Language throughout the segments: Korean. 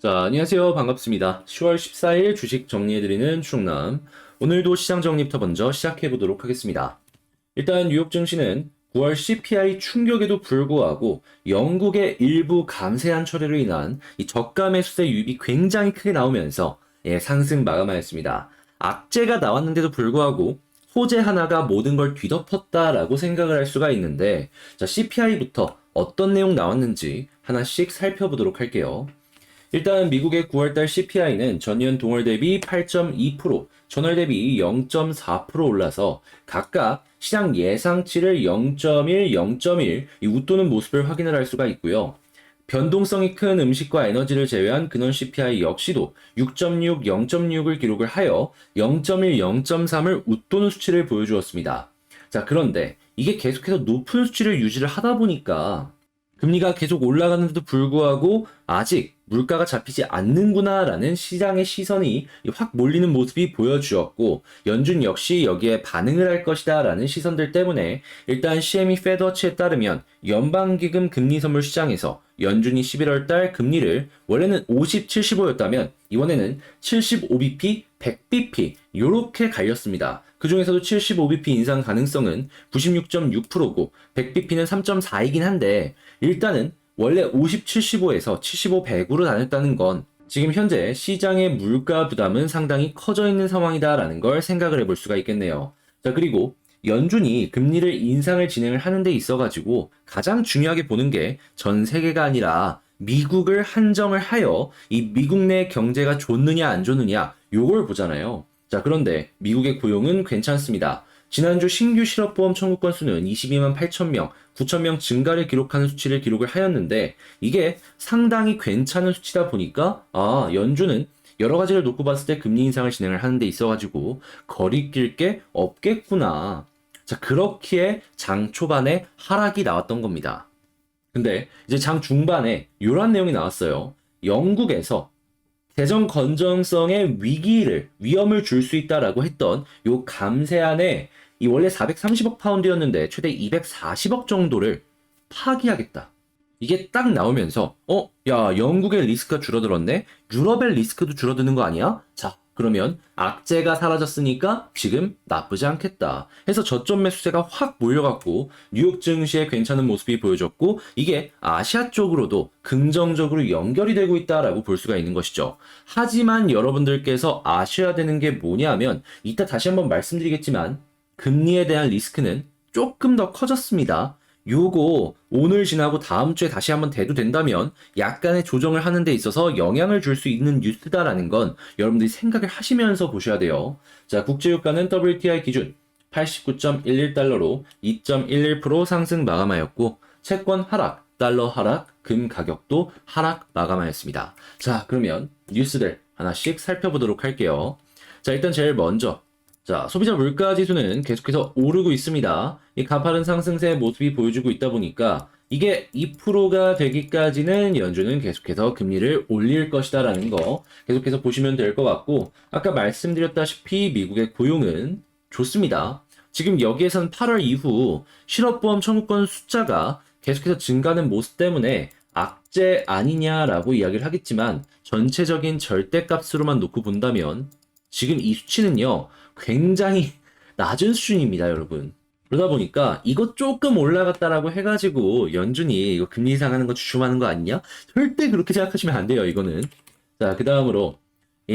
자, 안녕하세요. 반갑습니다. 10월 14일 주식 정리해드리는 충남. 오늘도 시장 정리부터 먼저 시작해보도록 하겠습니다. 일단 뉴욕 증시는 9월 CPI 충격에도 불구하고 영국의 일부 감세한 처리로 인한 이 저가 매수세 유입이 굉장히 크게 나오면서 상승 마감하였습니다. 악재가 나왔는데도 불구하고 호재 하나가 모든 걸 뒤덮었다라고 생각을 할 수가 있는데, 자, CPI부터 어떤 내용 나왔는지 하나씩 살펴보도록 할게요. 일단 미국의 9월달 CPI는 전년 동월 대비 8.2%, 전월 대비 0.4% 올라서 각각 시장 예상치를 0.1, 0.1 웃도는 모습을 확인을 할 수가 있고요. 변동성이 큰 음식과 에너지를 제외한 근원 CPI 역시도 6.6, 0.6을 기록을 하여 0.1, 0.3을 웃도는 수치를 보여주었습니다. 자, 그런데 이게 계속해서 높은 수치를 유지를 하다 보니까 금리가 계속 올라가는데도 불구하고 아직 물가가 잡히지 않는구나라는 시장의 시선이 확 몰리는 모습이 보여주었고, 연준 역시 여기에 반응을 할 것이다라는 시선들 때문에 일단 CME 페드워치에 따르면 연방기금 금리 선물 시장에서 연준이 11월 달 금리를 원래는 50, 75였다면 이번에는 75bp, 100bp 요렇게 갈렸습니다. 그 중에서도 75bp 인상 가능성은 96.6%고 100bp는 3.4이긴 한데, 일단은 원래 50, 75에서 75, 100으로 나눴다는 건 지금 현재 시장의 물가 부담은 상당히 커져 있는 상황이다라는 걸 생각을 해볼 수가 있겠네요. 자, 그리고 연준이 금리를 인상을 진행을 하는 데 있어가지고 가장 중요하게 보는 게 전 세계가 아니라 미국을 한정을 하여 이 미국 내 경제가 좋느냐 안 좋느냐 요걸 보잖아요. 자, 그런데 미국의 고용은 괜찮습니다. 지난주 신규 실업보험 청구 건수는 22만 8천 명, 9천 명 증가를 기록하는 수치를 기록을 하였는데, 이게 상당히 괜찮은 수치다 보니까 연준은 여러 가지를 놓고 봤을 때 금리 인상을 진행을 하는 데 있어가지고 거리낄 게 없겠구나. 자, 그렇기에 장 초반에 하락이 나왔던 겁니다. 근데 이제 장 중반에 이런 내용이 나왔어요. 영국에서 재정 건전성의 위험을 줄 수 있다라고 했던 요 감세안에 이 원래 430억 파운드였는데 최대 240억 정도를 파기하겠다. 이게 딱 나오면서 야, 영국의 리스크가 줄어들었네? 유럽의 리스크도 줄어드는 거 아니야? 자, 그러면 악재가 사라졌으니까 지금 나쁘지 않겠다 해서 저점 매수세가 확 몰려갖고 뉴욕 증시에 괜찮은 모습이 보여졌고, 이게 아시아 쪽으로도 긍정적으로 연결이 되고 있다라고 볼 수가 있는 것이죠. 하지만 여러분들께서 아셔야 되는 게 뭐냐면, 이따 다시 한번 말씀드리겠지만 금리에 대한 리스크는 조금 더 커졌습니다. 요거 오늘 지나고 다음 주에 다시 한번 대두된다면 약간의 조정을 하는 데 있어서 영향을 줄 수 있는 뉴스다라는 건 여러분들이 생각을 하시면서 보셔야 돼요. 자, 국제유가는 WTI 기준 89.11달러로 2.11% 상승 마감하였고, 채권 하락, 달러 하락, 금 가격도 하락 마감하였습니다. 자, 그러면 뉴스들 하나씩 살펴보도록 할게요. 자, 일단 제일 먼저, 자, 소비자 물가 지수는 계속해서 오르고 있습니다. 이 가파른 상승세의 모습이 보여주고 있다 보니까 이게 2%가 되기까지는 연준은 계속해서 금리를 올릴 것이다라는 거 계속해서 보시면 될 것 같고, 아까 말씀드렸다시피 미국의 고용은 좋습니다. 지금 여기에선 8월 이후 실업보험 청구권 숫자가 계속해서 증가하는 모습 때문에 악재 아니냐라고 이야기를 하겠지만, 전체적인 절대값으로만 놓고 본다면 지금 이 수치는요 굉장히 낮은 수준입니다, 여러분. 그러다 보니까 이거 조금 올라갔다라고 해가지고 연준이 이거 금리 인상하는 거 주춤하는 거 아니냐? 절대 그렇게 생각하시면 안 돼요, 이거는. 자, 그 다음으로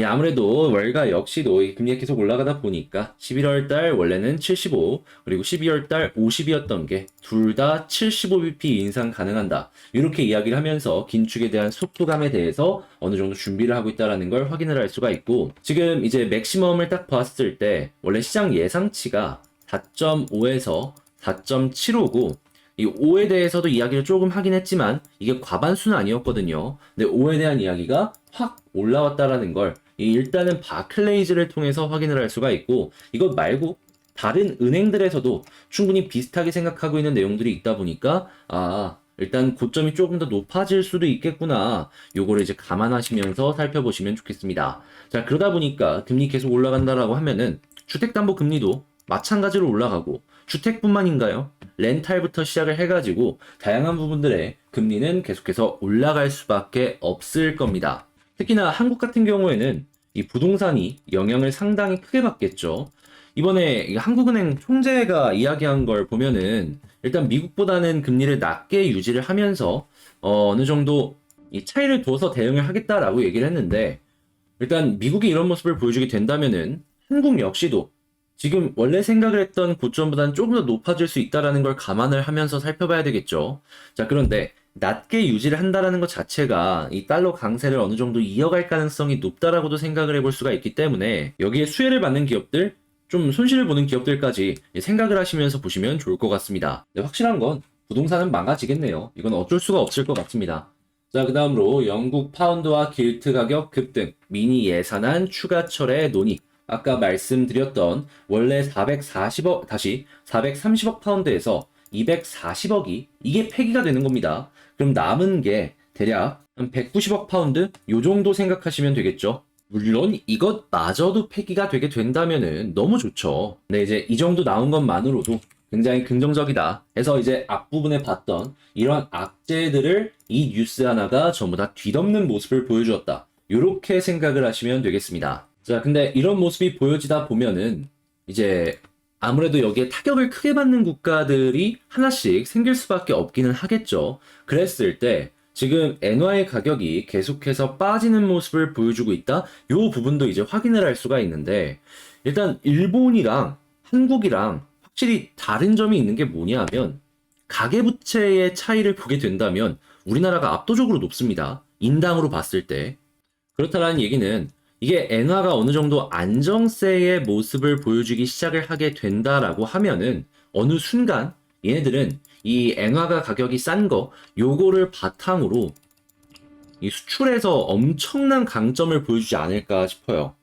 아무래도 월가 역시도 이 금리가 계속 올라가다 보니까 11월 달 원래는 75, 그리고 12월 달 50이었던 게 둘 다 75bp 인상 가능한다. 이렇게 이야기를 하면서 긴축에 대한 속도감에 대해서 어느 정도 준비를 하고 있다는 걸 확인을 할 수가 있고, 지금 이제 맥시멈을 딱 봤을 때 원래 시장 예상치가 4.5에서 4.75고, 이 5에 대해서도 이야기를 조금 하긴 했지만 이게 과반수는 아니었거든요. 근데 5에 대한 이야기가 확 올라왔다라는 걸 일단은 바클레이즈를 통해서 확인을 할 수가 있고, 이것 말고 다른 은행들에서도 충분히 비슷하게 생각하고 있는 내용들이 있다 보니까 일단 고점이 조금 더 높아질 수도 있겠구나, 요거를 이제 감안하시면서 살펴보시면 좋겠습니다. 자, 그러다 보니까 금리 계속 올라간다라고 하면은 주택담보금리도 마찬가지로 올라가고, 주택뿐만인가요? 렌탈부터 시작을 해가지고 다양한 부분들의 금리는 계속해서 올라갈 수밖에 없을 겁니다. 특히나 한국 같은 경우에는 이 부동산이 영향을 상당히 크게 받겠죠. 이번에 이 한국은행 총재가 이야기한 걸 보면은 일단 미국보다는 금리를 낮게 유지를 하면서 어느 정도 이 차이를 둬서 대응을 하겠다라고 얘기를 했는데 일단 미국이 이런 모습을 보여주게 된다면은 한국 역시도 지금 원래 생각을 했던 고점보다는 조금 더 높아질 수 있다라는 걸 감안을 하면서 살펴봐야 되겠죠. 자, 그런데 낮게 유지를 한다라는 것 자체가 이 달러 강세를 어느 정도 이어갈 가능성이 높다라고도 생각을 해볼 수가 있기 때문에 여기에 수혜를 받는 기업들, 좀 손실을 보는 기업들까지 생각을 하시면서 보시면 좋을 것 같습니다. 네, 확실한 건 부동산은 망가지겠네요. 이건 어쩔 수가 없을 것 같습니다. 자, 그 다음으로 영국 파운드와 길트 가격 급등, 미니 예산안 추가철의 논의. 아까 말씀드렸던 원래 440억, 다시 430억 파운드에서 240억이 이게 폐기가 되는 겁니다. 그럼 남은 게 대략 한 190억 파운드? 요 정도 생각하시면 되겠죠. 물론 이것마저도 폐기가 되게 된다면은 너무 좋죠. 네, 이제 이 정도 나온 것만으로도 굉장히 긍정적이다 해서 이제 앞부분에 봤던 이런 악재들을 이 뉴스 하나가 전부 다 뒤덮는 모습을 보여주었다. 이렇게 생각을 하시면 되겠습니다. 자, 근데 이런 모습이 보여지다 보면은 이제 아무래도 여기에 타격을 크게 받는 국가들이 하나씩 생길 수밖에 없기는 하겠죠. 그랬을 때 지금 엔화의 가격이 계속해서 빠지는 모습을 보여주고 있다. 이 부분도 이제 확인을 할 수가 있는데 일단 일본이랑 한국이랑 확실히 다른 점이 있는 게 뭐냐 하면 가계부채의 차이를 보게 된다면 우리나라가 압도적으로 높습니다. 인당으로 봤을 때. 그렇다는 얘기는 이게 엔화가 어느 정도 안정세의 모습을 보여주기 시작을 하게 된다라고 하면은 어느 순간 얘네들은 이 엔화가 가격이 싼 거 요거를 바탕으로 이 수출에서 엄청난 강점을 보여주지 않을까 싶어요.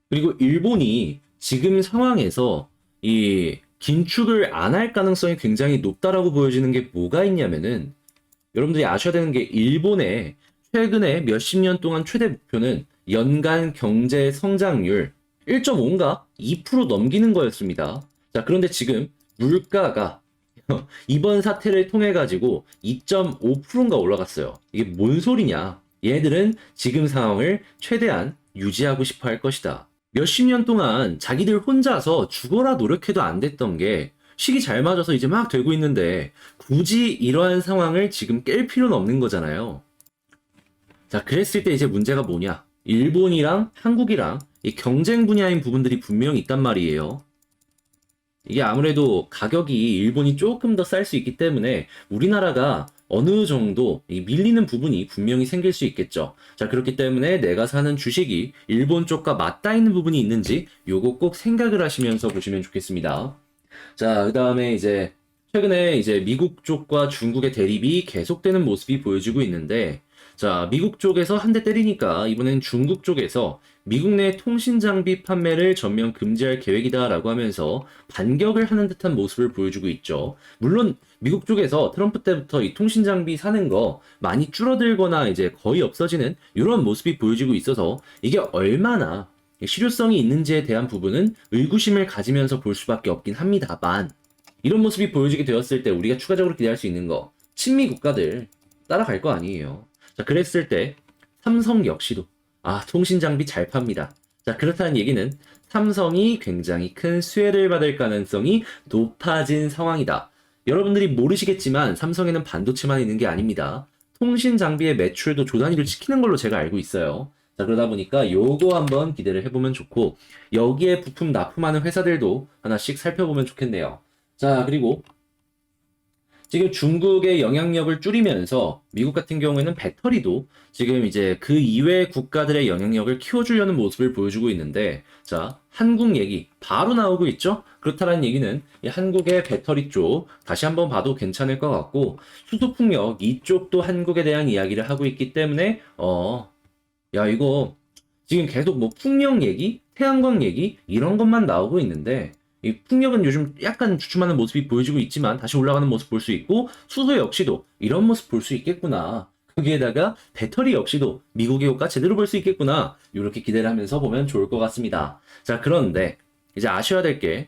그리고 일본이 지금 상황에서 이 긴축을 안 할 가능성이 굉장히 높다라고 보여지는 게 뭐가 있냐면은 여러분들이 아셔야 되는 게 일본의 최근에 몇십 년 동안 최대 목표는 연간 경제 성장률 1.5인가 2% 넘기는 거였습니다. 자, 그런데 지금 물가가 이번 사태를 통해 가지고 2.5%인가 올라갔어요. 이게 뭔 소리냐? 얘네들은 지금 상황을 최대한 유지하고 싶어 할 것이다. 몇십 년 동안 자기들 혼자서 죽어라 노력해도 안 됐던 게 시기 잘 맞아서 이제 막 되고 있는데 굳이 이러한 상황을 지금 깰 필요는 없는 거잖아요. 자, 그랬을 때 이제 문제가 뭐냐? 일본이랑 한국이랑 이 경쟁 분야인 부분들이 분명히 있단 말이에요. 이게 아무래도 가격이 일본이 조금 더 쌀 수 있기 때문에 우리나라가 어느 정도 밀리는 부분이 분명히 생길 수 있겠죠. 자, 그렇기 때문에 내가 사는 주식이 일본 쪽과 맞닿아 있는 부분이 있는지 요거 꼭 생각을 하시면서 보시면 좋겠습니다. 자, 그 다음에 이제 최근에 이제 미국 쪽과 중국의 대립이 계속되는 모습이 보여지고 있는데 자, 미국 쪽에서 한 대 때리니까 이번엔 중국 쪽에서 미국 내 통신 장비 판매를 전면 금지할 계획이다라고 하면서 반격을 하는 듯한 모습을 보여주고 있죠. 물론 미국 쪽에서 트럼프 때부터 이 통신 장비 사는 거 많이 줄어들거나 이제 거의 없어지는 이런 모습이 보여지고 있어서 이게 얼마나 실효성이 있는지에 대한 부분은 의구심을 가지면서 볼 수밖에 없긴 합니다만 이런 모습이 보여지게 되었을 때 우리가 추가적으로 기대할 수 있는 거 친미 국가들 따라갈 거 아니에요. 자, 그랬을 때 삼성 역시도 통신 장비 잘 팝니다. 자, 그렇다는 얘기는 삼성이 굉장히 큰 수혜를 받을 가능성이 높아진 상황이다. 여러분들이 모르시겠지만 삼성에는 반도체만 있는 게 아닙니다. 통신 장비의 매출도 조 단위로 찍히는 걸로 제가 알고 있어요. 자, 그러다 보니까 요거 한번 기대를 해보면 좋고 여기에 부품 납품하는 회사들도 하나씩 살펴보면 좋겠네요. 자, 그리고 지금 중국의 영향력을 줄이면서 미국 같은 경우에는 배터리도 지금 이제 그 이외 국가들의 영향력을 키워주려는 모습을 보여주고 있는데 자, 한국 얘기 바로 나오고 있죠? 그렇다는 얘기는 이 한국의 배터리 쪽 다시 한번 봐도 괜찮을 것 같고 수소풍력 이쪽도 한국에 대한 이야기를 하고 있기 때문에 야, 이거 지금 계속 뭐 풍력 얘기, 태양광 얘기 이런 것만 나오고 있는데 이 풍력은 요즘 약간 주춤하는 모습이 보여지고 있지만 다시 올라가는 모습 볼 수 있고 수소 역시도 이런 모습 볼 수 있겠구나. 거기에다가 배터리 역시도 미국의 효과 제대로 볼 수 있겠구나. 이렇게 기대를 하면서 보면 좋을 것 같습니다. 자, 그런데 이제 아셔야 될 게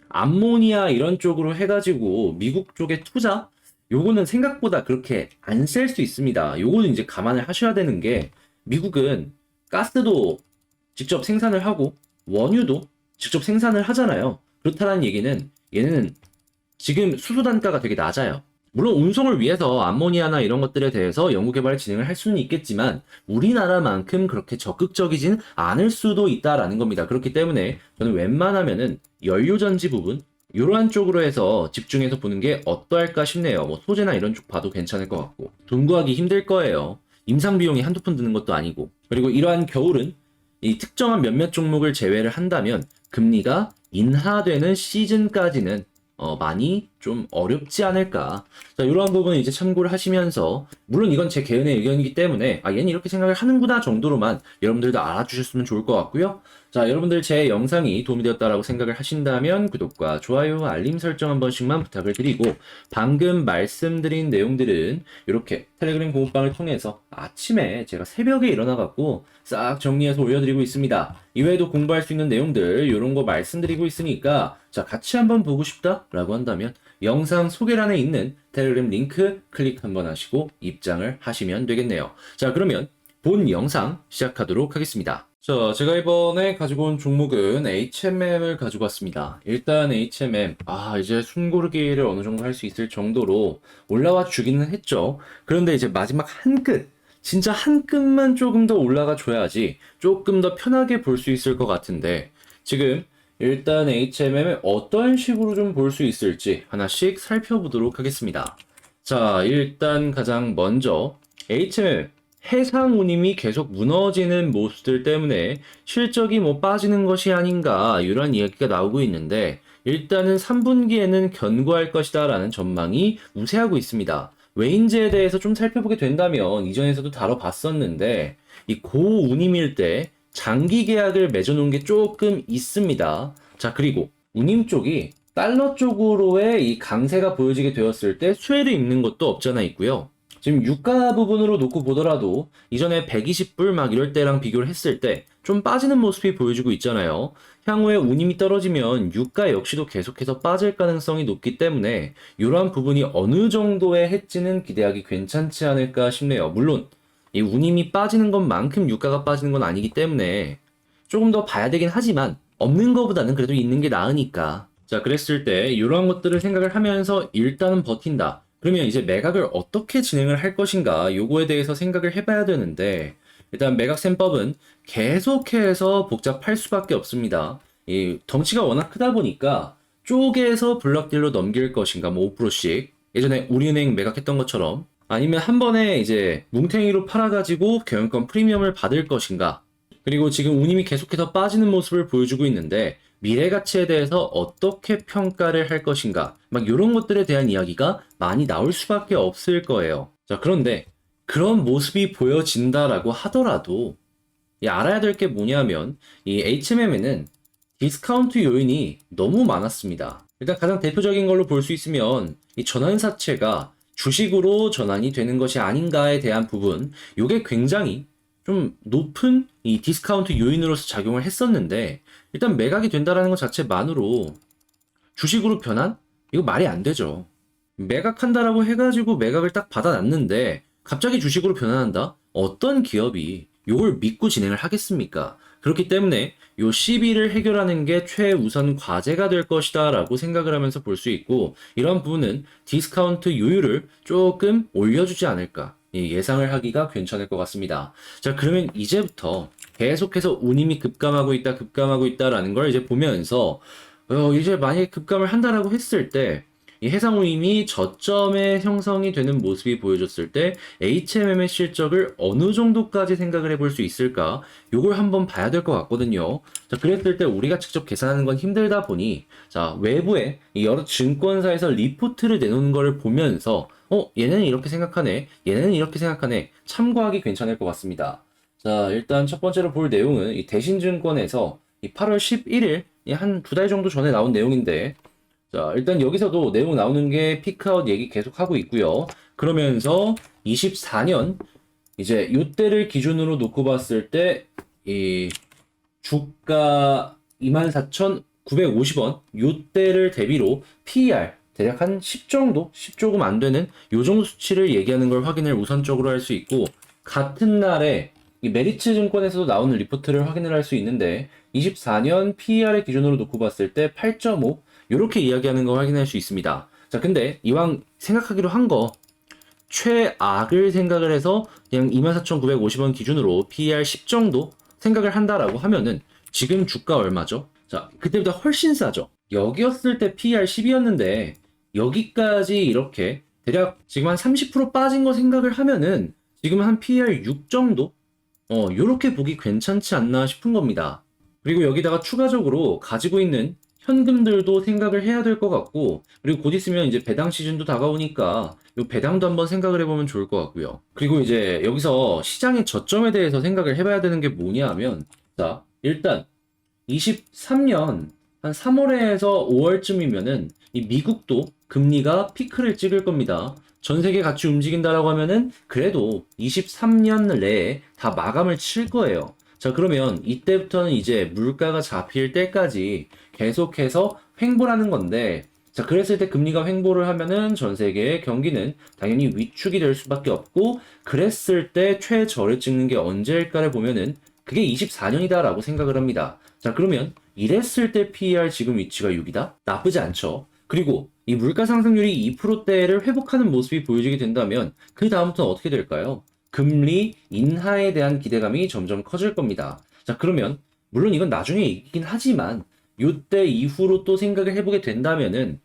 암모니아 이런 쪽으로 해가지고 미국 쪽에 투자 요거는 생각보다 그렇게 안 셀 수 있습니다. 요거는 이제 감안을 하셔야 되는 게 미국은 가스도 직접 생산을 하고 원유도 직접 생산을 하잖아요. 그렇다는 얘기는 얘네는 지금 수소 단가가 되게 낮아요. 물론 운송을 위해서 암모니아나 이런 것들에 대해서 연구개발 진행을 할 수는 있겠지만 우리나라만큼 그렇게 적극적이진 않을 수도 있다라는 겁니다. 그렇기 때문에 저는 웬만하면은 연료전지 부분 이러한 쪽으로 해서 집중해서 보는 게 어떠할까 싶네요. 뭐 소재나 이런 쪽 봐도 괜찮을 것 같고 돈 구하기 힘들 거예요. 임상 비용이 한두 푼 드는 것도 아니고 그리고 이러한 겨울은 이 특정한 몇몇 종목을 제외를 한다면 금리가 인하되는 시즌까지는 많이 좀 어렵지 않을까. 자, 이러한 부분은 이제 참고를 하시면서, 물론 이건 제 개인의 의견이기 때문에, 아, 얘는 이렇게 생각을 하는구나 정도로만 여러분들도 알아주셨으면 좋을 것 같고요. 자, 여러분들 제 영상이 도움이 되었다라고 생각을 하신다면, 구독과 좋아요, 알림 설정 한 번씩만 부탁을 드리고, 방금 말씀드린 내용들은 이렇게 텔레그램 공부방을 통해서 아침에 제가 새벽에 일어나갖고 싹 정리해서 올려드리고 있습니다. 이외에도 공부할 수 있는 내용들, 이런 거 말씀드리고 있으니까, 자, 같이 한번 보고 싶다? 라고 한다면, 영상 소개란에 있는 텔레그램 링크 클릭 한번 하시고 입장을 하시면 되겠네요. 자, 그러면 본 영상 시작하도록 하겠습니다. 자, 제가 이번에 가지고 온 종목은 HMM을 가지고 왔습니다. 일단 HMM, 이제 숨고르기를 어느 정도 할 수 있을 정도로 올라와 주기는 했죠. 그런데 이제 마지막 한 끗, 진짜 한 끗만 조금 더 올라가 줘야지 조금 더 편하게 볼 수 있을 것 같은데, 지금 일단 HMM을 어떤 식으로 좀 볼 수 있을지 하나씩 살펴보도록 하겠습니다. 자, 일단 가장 먼저 HMM 해상 운임이 계속 무너지는 모습들 때문에 실적이 뭐 빠지는 것이 아닌가 이런 이야기가 나오고 있는데 일단은 3분기에는 견고할 것이다 라는 전망이 우세하고 있습니다. 왜인지에 대해서 좀 살펴보게 된다면 이전에서도 다뤄봤었는데 이 고운임일 때 장기 계약을 맺어놓은 게 조금 있습니다. 자, 그리고 운임 쪽이 달러 쪽으로의 이 강세가 보여지게 되었을 때 수혜를 입는 것도 없잖아 있고요. 지금 유가 부분으로 놓고 보더라도 이전에 120불 막 이럴 때랑 비교를 했을 때 좀 빠지는 모습이 보여지고 있잖아요. 향후에 운임이 떨어지면 유가 역시도 계속해서 빠질 가능성이 높기 때문에 이러한 부분이 어느 정도의 해지는 기대하기 괜찮지 않을까 싶네요. 물론 이 운임이 빠지는 것만큼 유가가 빠지는 건 아니기 때문에 조금 더 봐야 되긴 하지만 없는 것보다는 그래도 있는 게 나으니까. 자, 그랬을 때 이러한 것들을 생각을 하면서 일단은 버틴다. 그러면 이제 매각을 어떻게 진행을 할 것인가 요거에 대해서 생각을 해봐야 되는데 일단 매각 셈법은 계속해서 복잡할 수밖에 없습니다. 이 덩치가 워낙 크다 보니까 쪼개서 블럭딜로 넘길 것인가 뭐 5%씩 예전에 우리은행 매각했던 것처럼 아니면 한 번에 이제 뭉탱이로 팔아가지고 경영권 프리미엄을 받을 것인가. 그리고 지금 운임이 계속해서 빠지는 모습을 보여주고 있는데 미래 가치에 대해서 어떻게 평가를 할 것인가. 막 이런 것들에 대한 이야기가 많이 나올 수밖에 없을 거예요. 자, 그런데 그런 모습이 보여진다라고 하더라도 알아야 될 게 뭐냐면 이 HMM에는 디스카운트 요인이 너무 많았습니다. 일단 가장 대표적인 걸로 볼 수 있으면 이 전환사채가 주식으로 전환이 되는 것이 아닌가에 대한 부분, 이게 굉장히 좀 높은 이 디스카운트 요인으로서 작용을 했었는데 일단 매각이 된다라는 것 자체만으로 주식으로 변환? 이거 말이 안 되죠. 매각한다라고 해가지고 매각을 딱 받아놨는데 갑자기 주식으로 변환한다? 어떤 기업이 이걸 믿고 진행을 하겠습니까? 그렇기 때문에 요 시비를 해결하는 게 최우선 과제가 될 것이다 라고 생각을 하면서 볼 수 있고 이런 부분은 디스카운트 요율을 조금 올려주지 않을까 예상을 하기가 괜찮을 것 같습니다. 자, 그러면 이제부터 계속해서 운임이 급감하고 있다라는 걸 이제 보면서 이제 만약에 급감을 한다라고 했을 때 이 해상운임이 저점에 형성이 되는 모습이 보여졌을 때 HMM의 실적을 어느 정도까지 생각을 해볼 수 있을까? 요걸 한번 봐야 될 것 같거든요. 자, 그랬을 때 우리가 직접 계산하는 건 힘들다 보니 자, 외부에 이 여러 증권사에서 리포트를 내놓는 거를 보면서 얘네는 이렇게 생각하네, 얘네는 이렇게 생각하네 참고하기 괜찮을 것 같습니다. 자, 일단 첫 번째로 볼 내용은 이 대신증권에서 이 8월 11일 한 두 달 정도 전에 나온 내용인데 자, 일단 여기서도 내용 나오는 게 피크아웃 얘기 계속 하고 있고요. 그러면서 24년 이제 요때를 기준으로 놓고 봤을 때 이 주가 24,950원 요때를 대비로 PER 대략 한 10 정도, 10 조금 안 되는 요 정도 수치를 얘기하는 걸 확인을 우선적으로 할 수 있고, 같은 날에 이 메리츠 증권에서도 나오는 리포트를 확인을 할 수 있는데 24년 PER의 기준으로 놓고 봤을 때 8.5 이렇게 이야기하는 거 확인할 수 있습니다. 자, 근데 이왕 생각하기로 한 거 최악을 생각을 해서 그냥 24,950원 기준으로 PER 10 정도 생각을 한다라고 하면은 지금 주가 얼마죠? 자, 그때보다 훨씬 싸죠. 여기였을 때 PER 10이었는데 여기까지 이렇게 대략 지금 한 30% 빠진 거 생각을 하면은 지금 한 PER 6 정도? 요렇게 보기 괜찮지 않나 싶은 겁니다. 그리고 여기다가 추가적으로 가지고 있는 현금들도 생각을 해야 될 것 같고, 그리고 곧 있으면 이제 배당 시즌도 다가오니까 요 배당도 한번 생각을 해보면 좋을 것 같고요. 그리고 이제 여기서 시장의 저점에 대해서 생각을 해봐야 되는 게 뭐냐 하면, 자, 일단 23년 한 3월에서 5월쯤이면은 이 미국도 금리가 피크를 찍을 겁니다. 전 세계 같이 움직인다라고 하면은 그래도 23년 내에 다 마감을 칠 거예요. 자, 그러면 이때부터는 이제 물가가 잡힐 때까지 계속해서 횡보라는 건데, 자, 그랬을 때 금리가 횡보를 하면은 전 세계의 경기는 당연히 위축이 될 수밖에 없고, 그랬을 때 최저를 찍는 게 언제일까를 보면은 그게 24년이다라고 생각을 합니다. 자, 그러면 이랬을 때 PER 지금 위치가 6이다? 나쁘지 않죠. 그리고 이 물가 상승률이 2%대를 회복하는 모습이 보여지게 된다면 그 다음부터는 어떻게 될까요? 금리 인하에 대한 기대감이 점점 커질 겁니다. 자, 그러면 물론 이건 나중에 얘기긴 하지만 요때 이후로 또 생각을 해보게 된다면은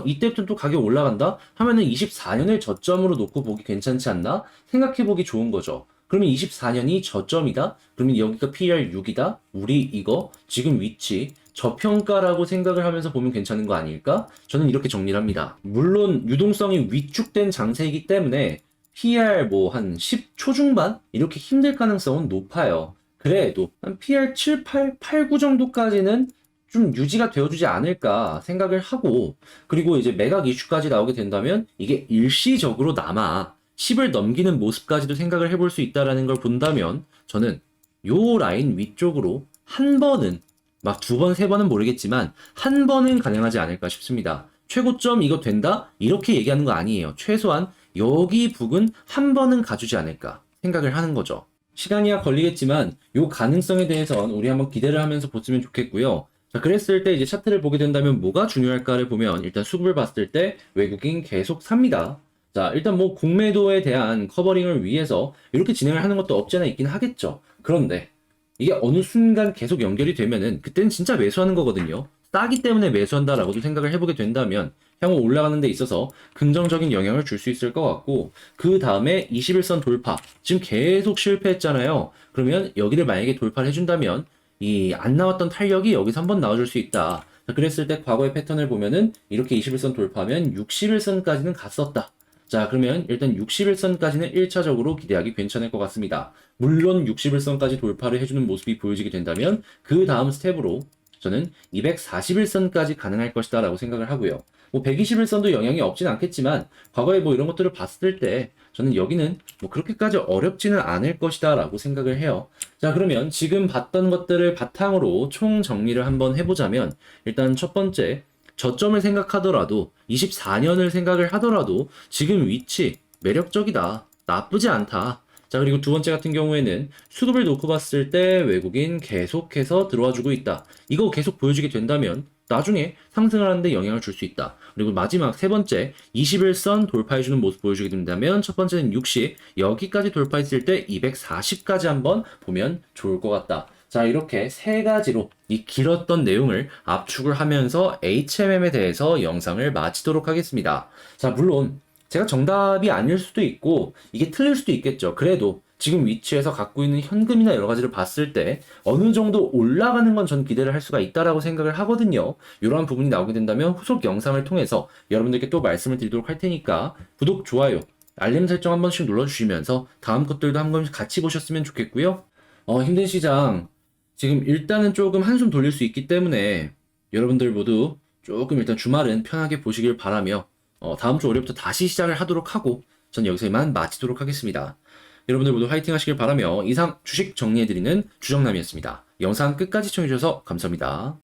이때부터 또 가격 올라간다? 하면은 24년을 저점으로 놓고 보기 괜찮지 않나? 생각해보기 좋은 거죠. 그러면 24년이 저점이다? 그러면 여기가 PER 6이다? 우리 이거 지금 위치 저평가라고 생각을 하면서 보면 괜찮은 거 아닐까? 저는 이렇게 정리를 합니다. 물론 유동성이 위축된 장세이기 때문에 PER 뭐 한 10 초중반? 이렇게 힘들 가능성은 높아요. 그래도 한 PER 7, 8, 8, 9 정도까지는 좀 유지가 되어주지 않을까 생각을 하고, 그리고 이제 매각 이슈까지 나오게 된다면 이게 일시적으로나마 10을 넘기는 모습까지도 생각을 해볼 수 있다라는 걸 본다면 저는 요 라인 위쪽으로 한 번은, 막 두 번, 세 번은 모르겠지만 한 번은 가능하지 않을까 싶습니다. 최고점 이거 된다? 이렇게 얘기하는 거 아니에요. 최소한 여기 부근 한 번은 가주지 않을까 생각을 하는 거죠. 시간이야 걸리겠지만 요 가능성에 대해선 우리 한번 기대를 하면서 보시면 좋겠고요. 자, 그랬을 때 이제 차트를 보게 된다면 뭐가 중요할까를 보면 일단 수급을 봤을 때 외국인 계속 삽니다. 자, 일단 뭐 공매도에 대한 커버링을 위해서 이렇게 진행을 하는 것도 없지 않아 있긴 하겠죠. 그런데 이게 어느 순간 계속 연결이 되면은 그때는 진짜 매수하는 거거든요. 싸기 때문에 매수한다라고도 생각을 해보게 된다면 향후 올라가는 데 있어서 긍정적인 영향을 줄 수 있을 것 같고, 그 다음에 21선 돌파 지금 계속 실패했잖아요. 그러면 여기를 만약에 돌파를 해준다면 이 안 나왔던 탄력이 여기서 한번 나와줄 수 있다. 자, 그랬을 때 과거의 패턴을 보면은 이렇게 21선 돌파하면 61선까지는 갔었다. 자, 그러면 일단 61선까지는 1차적으로 기대하기 괜찮을 것 같습니다. 물론 61선까지 돌파를 해주는 모습이 보여지게 된다면 그 다음 스텝으로 저는 241선까지 가능할 것이다 라고 생각을 하고요. 뭐 121선도 영향이 없진 않겠지만 과거에 뭐 이런 것들을 봤을 때 저는 여기는 뭐 그렇게까지 어렵지는 않을 것이다 라고 생각을 해요. 자, 그러면 지금 봤던 것들을 바탕으로 총 정리를 한번 해보자면, 일단 첫 번째, 저점을 생각하더라도 24년을 생각을 하더라도 지금 위치 매력적이다, 나쁘지 않다. 자, 그리고 두 번째 같은 경우에는 수급을 놓고 봤을 때 외국인 계속해서 들어와주고 있다. 이거 계속 보여주게 된다면 나중에 상승을 하는데 영향을 줄 수 있다. 그리고 마지막 세 번째, 21선 돌파해주는 모습 보여주게 된다면 첫 번째는 60, 여기까지 돌파했을 때 240까지 한번 보면 좋을 것 같다. 자, 이렇게 세 가지로 이 길었던 내용을 압축을 하면서 HMM에 대해서 영상을 마치도록 하겠습니다. 자, 물론 제가 정답이 아닐 수도 있고 이게 틀릴 수도 있겠죠. 그래도 지금 위치에서 갖고 있는 현금이나 여러 가지를 봤을 때 어느 정도 올라가는 건 전 기대를 할 수가 있다라고 생각을 하거든요. 이러한 부분이 나오게 된다면 후속 영상을 통해서 여러분들께 또 말씀을 드리도록 할 테니까 구독, 좋아요, 알림 설정 한 번씩 눌러주시면서 다음 것들도 한 번씩 같이 보셨으면 좋겠고요. 힘든 시장 지금 일단은 조금 한숨 돌릴 수 있기 때문에 여러분들 모두 조금 일단 주말은 편하게 보시길 바라며 다음 주 월요일부터 다시 시작을 하도록 하고 전 여기서 이만 마치도록 하겠습니다. 여러분들 모두 화이팅 하시길 바라며 이상 주식 정리해드리는 주정남이었습니다. 영상 끝까지 시청해주셔서 감사합니다.